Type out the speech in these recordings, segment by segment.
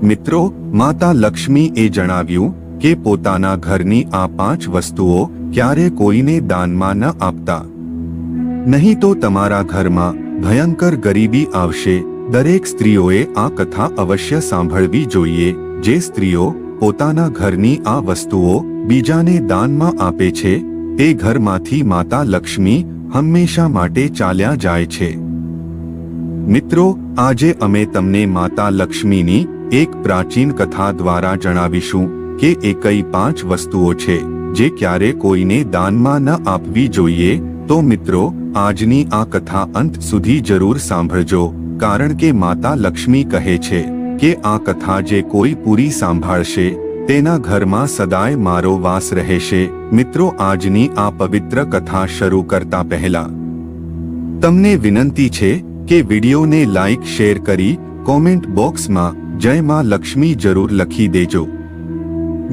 મિત્રો, માતા લક્ષ્મીએ જણાવ્યું કે પોતાના ઘરની આ 5 વસ્તુઓ ક્યારે કોઈને દાનમાં ન આપતા, નહીં તો તમારા ઘરમાં ભયંકર ગરીબી આવશે. દરેક સ્ત્રીઓએ આ કથા અવશ્ય સાંભળવી જોઈએ. જે સ્ત્રીઓ પોતાના ઘરની આ વસ્તુઓ બીજાને દાનમાં આપે છે તે ઘરમાંથી માતા લક્ષ્મી હંમેશા માટે ચાલ્યા જાય છે. મિત્રો, આજે અમે તમને માતા લક્ષ્મીની એક પ્રાચીન કથા દ્વારા જણાવીશું કે એ કઈ 5 વસ્તુઓ છે જે ક્યારે કોઈને દાનમાં ન આપવી જોઈએ. તો મિત્રો, આજની આ કથા અંત સુધી જરૂર સાંભળજો, કારણ કે માતા લક્ષ્મી કહે છે કે આ કથા જે કોઈ પૂરી સાંભળશે તેના ઘરમાં સદાય મારો વાસ રહેશે. મિત્રો, આજની આ પવિત્ર કથા શરૂ કરતા પહેલા તમને વિનંતી છે કે વિડીયોને લાઈક શેર કરી કોમેન્ટ બોક્સમાં જય માં લક્ષ્મી જરૂર લખી દેજો.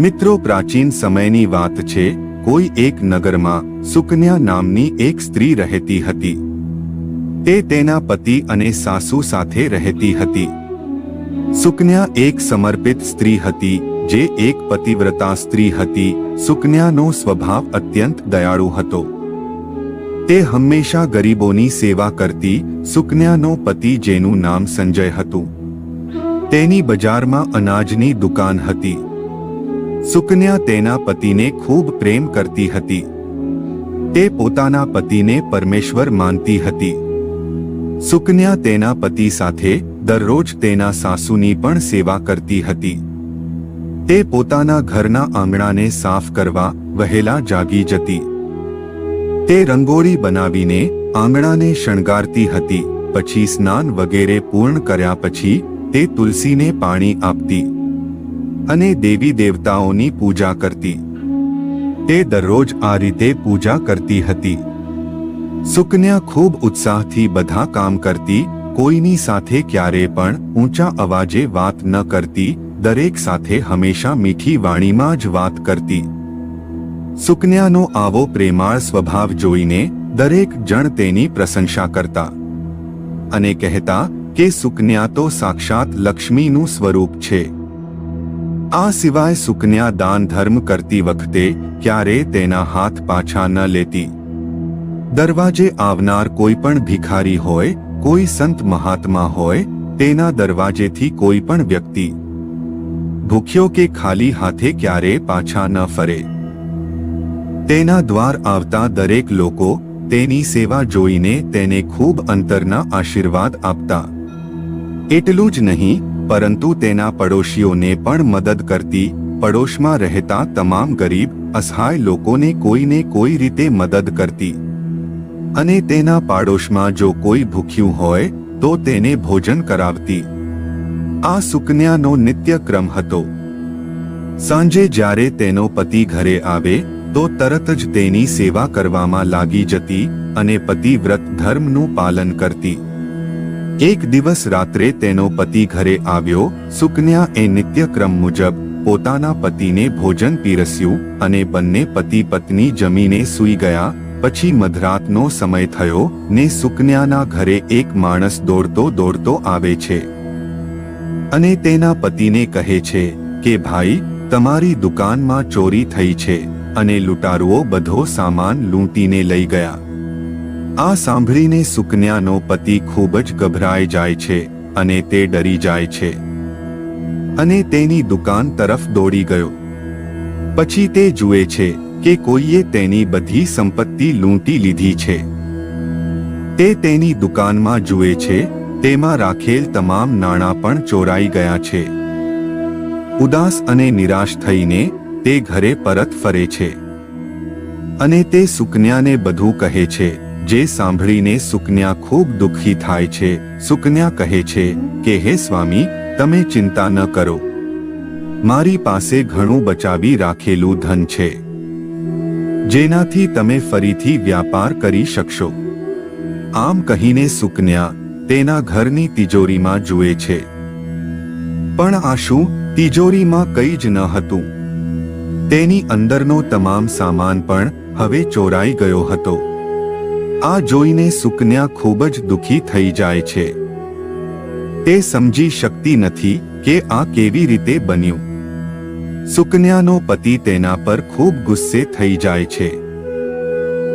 મિત્રો, પ્રાચીન સમયની વાત છે. કોઈ એક નગરમાં સુકન્યા નામની એક સ્ત્રી રહેતી હતી. તે તેના પતિ અને સાસુ સાથે રહેતી હતી. સુકન્યા એક સમર્પિત સ્ત્રી હતી, જે એક પતિવ્રતા સ્ત્રી હતી. સુકન્યાનો સ્વભાવ અત્યંત દયાળુ હતો. તે હંમેશા ગરીબોની સેવા કરતી. સુકન્યાનો પતિ, જેનું નામ સંજય હતું, તેની બજારમાં અનાજની દુકાન હતી. સુકન્યા તેના પતિને ખૂબ પ્રેમ કરતી હતી. તે પોતાના પતિને પરમેશ્વર માનતી હતી. સુકન્યા તેના પતિ સાથે દરરોજ તેના સાસુની પણ સેવા કરતી હતી. તે પોતાના ઘરના આંગણાને સાફ કરવા વહેલા જાગી જતી. તે રંગોળી બનાવીને આંગણાને શણગારતી હતી. પછી સ્નાન વગેરે પૂર્ણ કર્યા પછી તે તુલસીને પાણી આપતી અને દેવી દેવતાઓની પૂજા કરતી. તે દરરોજ આ રીતે પૂજા કરતી હતી. સુકન્યા ખૂબ ઉત્સાહથી બધા કામ કરતી. કોઈની સાથે ક્યારે પણ ઊંચા અવાજે વાત ન કરતી. દરેક સાથે હંમેશા મીઠી વાણીમાં જ વાત કરતી. સુકન્યાનો આવો પ્રેમાળ સ્વભાવ જોઈને દરેક જણ તેની પ્રશંસા કરતા અને કહેતા કે સુકન્યા તો સાક્ષાત લક્ષ્મીનું સ્વરૂપ છે. આ સિવાય સુકન્યા દાન ધર્મ કરતી વખતે ક્યારે તેના હાથ પાછા ન લેતી. દરવાજે આવનાર કોઈ પણ ભિખારી હોય, કોઈ સંત મહાત્મા હોય, તેના દરવાજેથી કોઈ પણ વ્યક્તિ ભૂખ્યો કે ખાલી હાથે ક્યારે પાછા ન ફરે. તેના દ્વાર આવતા દરેક લોકો તેની સેવા જોઈને તેને ખૂબ અંતરના આશીર્વાદ આપતા. એટલું જ નહીં, પરંતુ તેના પડોશીઓને પણ મદદ કરતી. પડોશમાં રહેતા તમામ ગરીબ અસહાય લોકોને કોઈને કોઈ રીતે મદદ કરતી અને તેના પાડોશમાં જો કોઈ ભૂખ્યું હોય તો તેને ભોજન કરાવતી. આ સુકન્યાનો નિત્ય ક્રમ હતો. સાંજે જ્યારે તેનો પતિ ઘરે આવે તો તરત જ તેની સેવા કરવામાં લાગી જતી અને પતિવ્રત ધર્મનું પાલન કરતી. એક દિવસ રાત્રે તેનો પતિ ઘરે આવ્યો. સુકન્યા એ નિત્યક્રમ મુજબ પોતાના પતિને ભોજન પીરસ્યું અને બંને પતિ પત્ની જમીને સૂઈ ગયા. પછી મધરાતનો સમય થયો ને સુકન્યાના ઘરે એક માણસ દોડતો દોડતો આવે છે અને તેના પતિને કહે છે કે ભાઈ, તમારી દુકાનમાં ચોરી થઈ છે અને લૂંટારુઓ બધો સામાન લૂંટીને લઈ ગયા. આ સાંભળીને સુકન્યાનો પતિ ખૂબ જ ગભરાઈ જાય છે અને તે ડરી જાય છે અને તેની દુકાન તરફ દોડી ગયો. પછી તે જુએ છે કે કોઈએ તેની બધી સંપત્તિ લૂંટી લીધી છે. તે તેની દુકાનમાં જુએ છે, તેમાં રાખેલ તમામ નાણાં પણ ચોરાઈ ગયા છે. ઉદાસ અને નિરાશ થઈને તે ઘરે પરત ફરે છે અને તે સુકન્યાને બધું કહે છે. જે સાંભળીને સુકન્યા ખૂબ દુઃખી થાય છે. સુકન્યા કહે છે કે હે સ્વામી, તમે ચિંતા ન કરો. મારી પાસે ઘણું બચાવી રાખેલું ધન છે, જેનાથી તમે ફરીથી વ્યાપાર કરી શકશો. આમ કહીને સુકન્યા તેના ઘરની તિજોરીમાં જુએ છે, પણ આ શું? તિજોરીમાં કંઈ જ ન હતું. તેની અંદરનો તમામ સામાન પણ હવે ચોરાઈ ગયો હતો. આ જોઈને સુકન્યા ખૂબ જ દુઃખી થઈ જાય છે. તે સમજી શકતી નથી કે આ કેવી રીતે બન્યું. સુકન્યાનો પતિ તેના પર ખૂબ ગુસ્સે થઈ જાય છે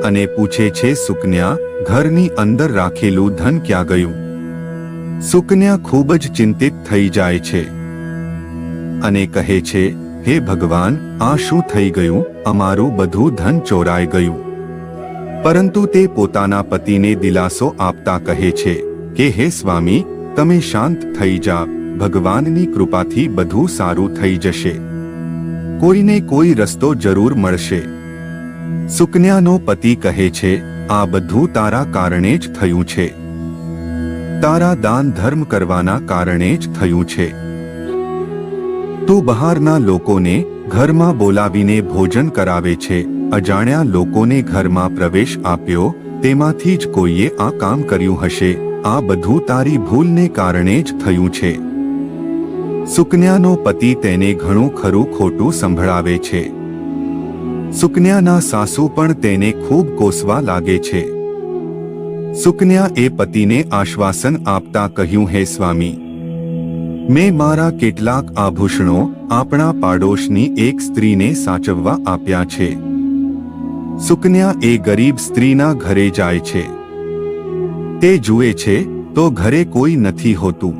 અને પૂછે છે, સુકન્યા, ઘરની અંદર રાખેલું ધન ક્યાં ગયું? સુકન્યા ખૂબ જ ચિંતિત થઈ જાય છે અને કહે છે, હે ભગવાન, આ શું થઈ ગયું? અમારું બધું ધન ચોરાઈ ગયું. પરંતુ તે પોતાના પતિને દિલાસો આપતા કહે છે કે હે સ્વામી, તમે શાંત થઈ જા, ભગવાનની કૃપાથી બધું સારું થઈ જશે. કોઈને કોઈ રસ્તો જરૂર મળશે. સુકન્યાનો પતિ કહે છે, આ બધું તારા કારણે જ થયું છે. તારા દાન ધર્મ કરવાના કારણે જ થયું છે. તું બહારના લોકોને ઘરમાં બોલાવીને ભોજન કરાવે છે. અજાણ્યા લોકોને ઘરમાં પ્રવેશ આપ્યો, તેમાંથી જ કોઈએ આ કામ કર્યું હશે. આ બધું તારી ભૂલને કારણે જ થયું છે. સુકન્યાનો પતિ તેને ઘણું ખરું ખોટું સંભળાવે છે. સુકન્યાના સાસુ પણ તેને ખૂબ કોસવા લાગે છે. સુકન્યા એ પતિને આશ્વાસન આપતા કહ્યું, હે સ્વામી, મેં મારા કેટલાક આભૂષણો આપણા પાડોશની એક સ્ત્રીને સાચવવા આપ્યા છે. સુકન્યા એ ગરીબ સ્ત્રીના ઘરે જાય છે. તે જુએ છે તો ઘરે કોઈ નથી હોતું.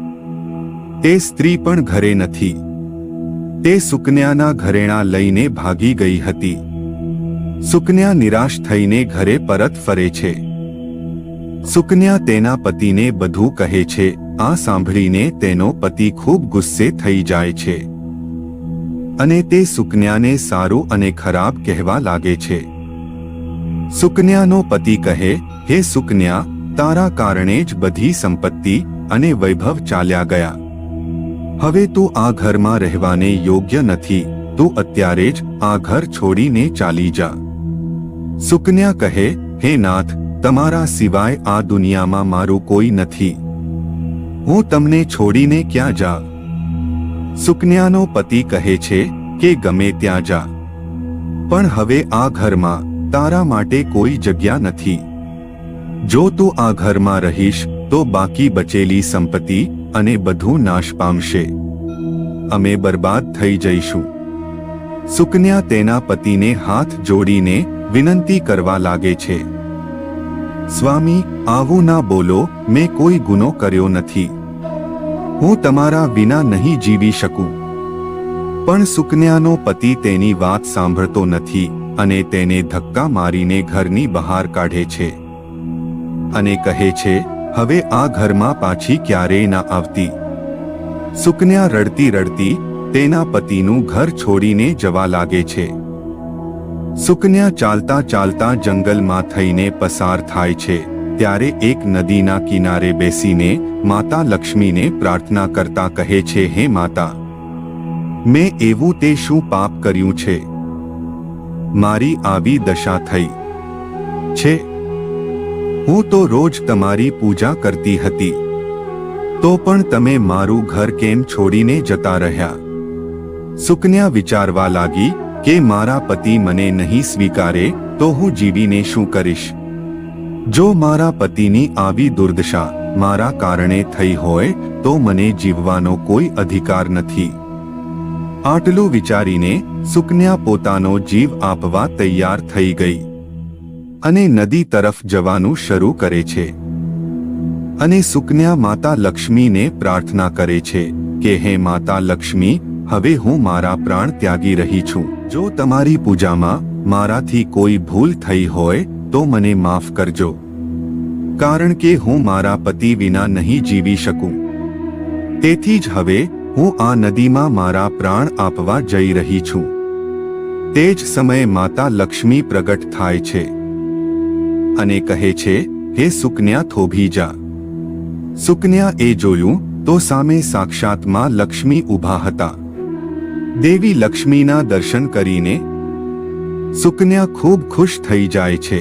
તે સ્ત્રી પણ ઘરે નથી. તે સુકન્યાના ઘરેણાં લઈને ભાગી ગઈ હતી. સુકન્યા નિરાશ થઈને ઘરે પરત ફરે છે. સુકન્યા તેના પતિને બધું કહે છે. આ સાંભળીને તેનો પતિ ખૂબ ગુસ્સે થઈ જાય છે અને તે સુકન્યાને સારું અને ખરાબ કહેવા લાગે છે. સુકન્યાનો પતિ કહે, હે સુકન્યા, તારા કારણે જ બધી સંપત્તિ અને વૈભવ ચાલ્યા ગયા. હવે તું આ ઘરમાં રહેવાને યોગ્ય નથી. તું અત્યારે જ આ ઘર છોડીને ચાલી જા. સુકન્યા કહે, હે નાથ, તમારા સિવાય આ દુનિયામાં મારું કોઈ નથી. હું તમને છોડીને ક્યાં જા? સુકન્યાનો પતિ કહે છે કે ગમે ત્યાં જા, પણ હવે આ ઘરમાં તારા માટે કોઈ જગ્યા નથી. જો તું આ ઘરમાં રહીશ તો બાકી બચેલી સંપત્તિ અને બધું નાશ પામશે. અમે બરબાદ થઈ જઈશું. સુકન્યા તેના પતિને હાથ જોડીને વિનંતી કરવા લાગે છે, સ્વામી, આવું ના બોલો. મેં કોઈ ગુનો કર્યો નથી. હું તમારા વિના નહીં જીવી શકું. પણ સુકન્યાનો પતિ તેની વાત સાંભળતો નથી અને તેને ધક્કા મારીને ઘરની બહાર કાઢે છે અને કહે છે, હવે આ ઘરમાં પાછી ક્યારેય ના આવતી. સુકન્યા રડતી રડતી તેના પતિનું ઘર છોડીને જવા લાગે છે. સુકન્યા ચાલતા ચાલતા જંગલમાં થઈને પસાર થાય છે. ત્યારે એક નદીના કિનારે બેસીને માતા લક્ષ્મીને પ્રાર્થના કરતા કહે છે, હે માતા, મેં એવું તે શું પાપ કર્યું છે? મારી આવી દશા થઈ છે. હું તો રોજ તમારી પૂજા કરતી હતી, તો પણ તમે મારું ઘર કેમ છોડીને જતા રહ્યા? સુકન્યા વિચારવા લાગી કે મારા પતિ મને નહીં સ્વીકારે તો હું જીવીને શું કરીશ? જો મારા પતિની આવી દુર્દશા મારા કારણે થઈ હોય તો મને જીવવાનો કોઈ અધિકાર નથી. આટલું વિચારીને સુકન્યા પોતાનો જીવ આપવા તૈયાર થઈ ગઈ અને નદી તરફ જવાનું શરૂ કરે છે. અને સુકન્યા માતા લક્ષ્મીને પ્રાર્થના કરે છે કે હે માતા લક્ષ્મી, હવે હું મારા પ્રાણ ત્યાગી રહી છું. જો તમારી પૂજામાં મારાથી કોઈ ભૂલ થઈ હોય તો મને માફ કરજો, કારણ કે હું મારા પતિ વિના નહીં જીવી શકું. તેથી જ હવે હું આ નદીમાં મારા પ્રાણ આપવા જઈ રહી છું. તે જ સમયે માતા લક્ષ્મી પ્રગટ થાય છે અને કહે છે, હે સુકન્યા, થોભી જા. સુકન્યા એ જોયું તો સામે સાક્ષાત માં લક્ષ્મી ઊભા હતા. દેવી લક્ષ્મીના દર્શન કરીને સુકન્યા ખૂબ ખુશ થઈ જાય છે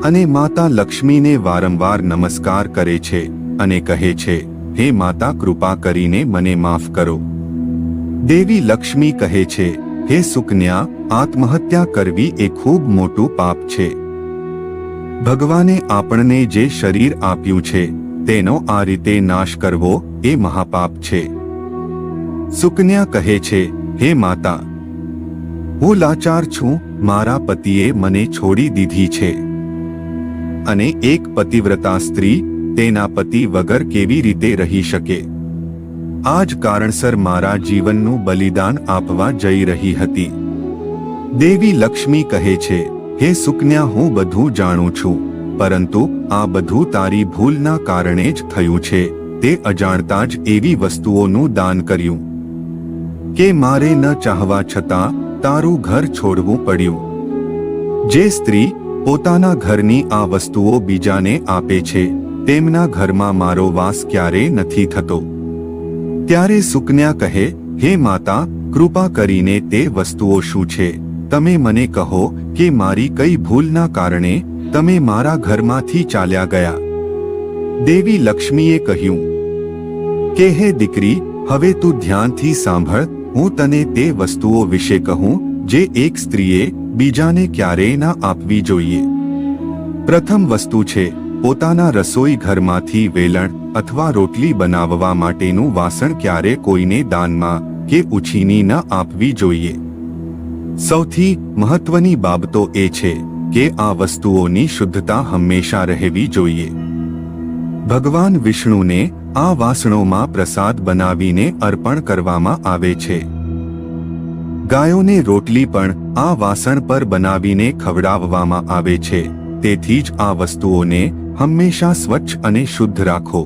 અને માતા લક્ષ્મીને વારંવાર નમસ્કાર કરે છે અને કહે છે, હે માતા, કૃપા કરીને મને માફ કરો. દેવી લક્ષ્મી કહે છે, હે સુકન્યા, આત્મહત્યા કરવી એ ખૂબ મોટું પાપ છે. ભગવાને આપણને જે શરીર આપ્યું છે તેનો આ રીતે નાશ કરવો એ મહાપાપ છે. સુકન્યા કહે છે, હે માતા, હું લાચાર છું, મારા પતિએ મને છોડી દીધી છે અને એક પતિવ્રતા સ્ત્રી તેના પતિ વગર કેવી રીતે રહી શકે? આ જ કારણસર મારા જીવનનું બલિદાન આપવા જઈ રહી હતી. દેવી લક્ષ્મી કહે છે, હે સુકન્યા, હું બધું જાણું છું, પરંતુ આ બધું તારી ભૂલના કારણે જ થયું છે. તે અજાણતા જ એવી વસ્તુઓનું દાન કર્યું કે મારે ન ચાહવા છતાં તારું ઘર છોડવું પડ્યું. જે સ્ત્રી પોતાના ઘરની આ વસ્તુઓ બીજાને આપે છે તેમના ઘરમાં મારો વાસ ક્યારે નથી થતો. ત્યારે સુકન્યા કહે, હે માતા, કૃપા કરીને તે વસ્તુઓ શું છે? તમે મને કહો કે મારી કઈ ભૂલના કારણે તમે મારા ઘરમાંથી ચાલ્યા ગયા. દેવી લક્ષ્મીએ કહ્યું કે હે દીકરી, હવે તું ધ્યાનથી સાંભળ. હું તને તે વસ્તુઓ વિશે કહું જે એક સ્ત્રીએ બીજાને ક્યારેય ના આપવી જોઈએ. પ્રથમ વસ્તુ છે પોતાના રસોઈ ઘરમાંથી વેલણ અથવા રોટલી બનાવવા માટેનું વાસણ ક્યારે કોઈને દાનમાં કે ઉછીની ન આપવી જોઈએ. સૌથી મહત્વની બાબતો એ છે કે આ વસ્તુઓની શુદ્ધતા હંમેશા રહેવી જોઈએ. ભગવાન વિષ્ણુને આ વાસણોમાં પ્રસાદ બનાવીને અર્પણ કરવામાં આવે છે. ગાયોને રોટલી પણ આ વાસણ પર બનાવીને ખવડાવવામાં આવે છે. તેથી જ આ વસ્તુઓને હંમેશા સ્વચ્છ અને શુદ્ધ રાખો.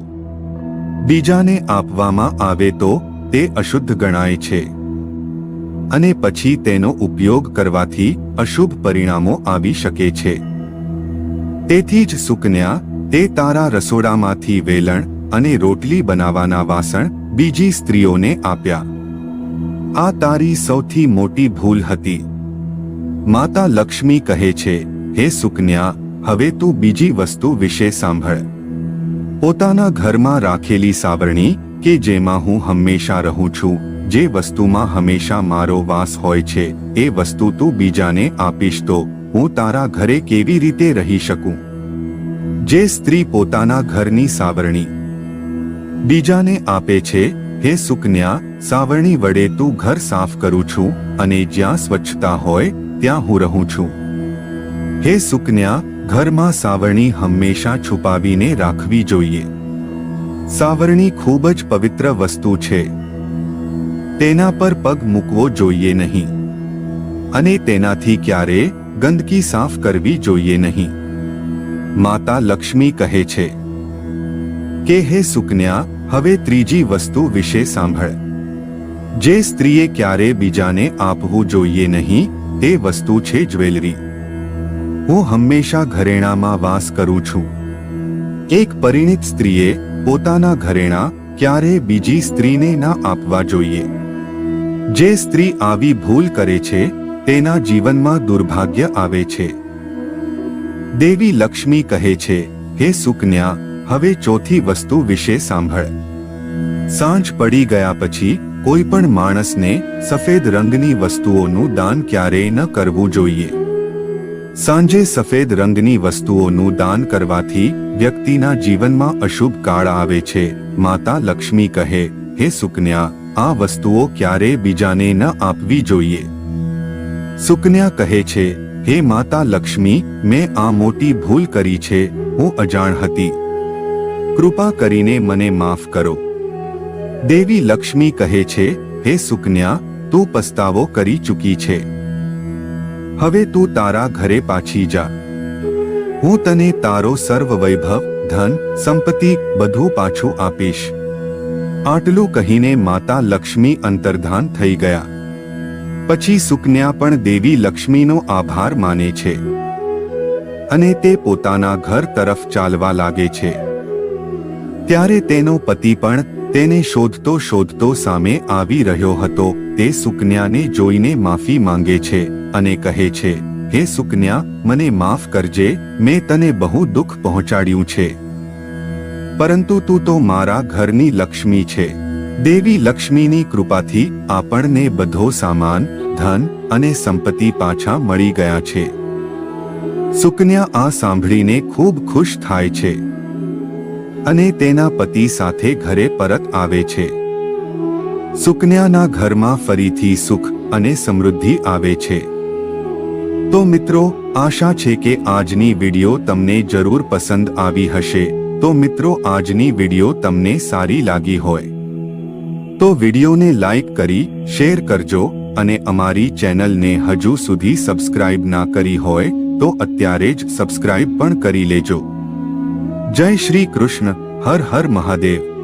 બીજાને આપવામાં આવે તો તે અશુદ્ધ ગણાય છે અને પછી તેનો ઉપયોગ કરવાથી અશુભ પરિણામો આવી શકે છે. તેથી જ સુકન્યા, તે તારા રસોડામાંથી વેલણ અને રોટલી બનાવવાના વાસણ બીજી સ્ત્રીઓને આપ્યા. આ તારી સૌથી મોટી ભૂલ હતી. માતા લક્ષ્મી કહે છે, હે સુકન્યા, હવે તું બીજી વસ્તુ વિશે સાંભળ. પોતાના ઘરમાં રાખેલી સાવરણી કે જેમાં હું હંમેશા રહું છું, જે વસ્તુમાં હંમેશા મારો વાસ હોય છે, એ વસ્તુ તું બીજાને આપીશ તો હું તારા ઘરે કેવી રીતે રહી શકું? જે સ્ત્રી પોતાના ઘરની સાવરણી બીજાને આપે છે, હે સુકન્યા, સાવરણી વડે તું ઘર સાફ કરું છું અને જ્યાં સ્વચ્છતા હોય ત્યાં હું રહું છું. હે સુકન્યા, ઘરમાં સાવરણી હંમેશા છુપાવીને રાખવી જોઈએ. સાવરણી ખૂબ જ પવિત્ર વસ્તુ છે. તેના પર પગ મૂકવો જોઈએ નહીં અને તેનાથી ક્યારેય ગંદકી સાફ કરવી જોઈએ નહીં. માતા લક્ષ્મી કહે છે કે હે સુકન્યા, હવે ત્રીજી વસ્તુ વિશે સાંભળ. જે સ્ત્રીએ ક્યારે બીજાને આપવું જોઈએ નહીં તે વસ્તુ છે જ્વેલરી. હું હંમેશા ઘરેણામાં વાસ કરું છું. એક પરિણીત સ્ત્રીએ પોતાના ઘરેણાં ક્યારે બીજી સ્ત્રીને ના આપવા જોઈએ. જે સ્ત્રી આવી ભૂલ કરે છે તેના જીવનમાં દુર્ભાગ્ય આવે છે. દેવી લક્ષ્મી કહે છે, હે સુકન્યા, હવે ચોથી વસ્તુ વિશે સાંભળ. સાંજ પડી ગયા પછી કોઈ પણ માણસને સફેદ રંગની વસ્તુઓનું દાન ક્યારેય ન કરવું જોઈએ. સાંજે સફેદ રંગની વસ્તુઓનું દાન કરવાથી વ્યક્તિના જીવનમાં અશુભ કાળ આવે છે. માતા લક્ષ્મી કહે, હે સુકન્યા, આ વસ્તુઓ ક્યારેય બીજાને ન આપવી જોઈએ. સુકન્યા કહે છે, હે માતા લક્ષ્મી, મેં આ મોટી ભૂલ કરી છે. હું અજાણ હતી. કૃપા કરીને મને માફ કરો. દેવી લક્ષ્મી કહે છે, હે સુકન્યા, તું પસ્તાવો કરી ચૂકી છે. હવે તું તારા ઘરે પાછી જા. હું તને તારો સર્વ વૈભવ, ધન, સંપત્તિ બધું પાછું આપીશ. આટલું કહીને માતા લક્ષ્મી અંતર્ધાન થઈ ગયા. પછી સુકન્યા પણ દેવી લક્ષ્મીનો આભાર માને છે અને તે પોતાના ઘર તરફ ચાલવા લાગે છે. ત્યારે તેનો પતિ પણ તેને શોધતો શોધતો સામે આવી રહ્યો હતો. તે સુકન્યાને જોઈને માફી માંગે છે અને કહે છે, હે સુકન્યા, મને માફ કરજે. મેં તને બહુ દુઃખ પહોંચાડ્યું છે, પરંતુ તું તો મારા ઘરની લક્ષ્મી છે. દેવી લક્ષ્મીની કૃપાથી આપણને બધો સામાન, ધન અને સંપત્તિ પાછા મળી ગયા છે. સુકન્યા આ સાંભળીને ખૂબ ખુશ થાય છે અને તેના પતિ સાથે ઘરે પરત આવે છે. સુકન્યાના ઘરમાં ફરીથી સુખ અને સમૃદ્ધિ આવે છે. તો મિત્રો, આશા છે કે આજની વિડિયો તમને જરૂર પસંદ આવી હશે. તો મિત્રો, આજની વિડિયો તમને સારી લાગી હોય તો વિડિયોને લાઈક કરી શેર કરજો અને અમારી ચેનલને હજુ સુધી સબસ્ક્રાઇબ ના કરી હોય તો અત્યારે જ સબસ્ક્રાઇબ પણ કરી લેજો. જય શ્રી કૃષ્ણ. હર હર મહાદેવ.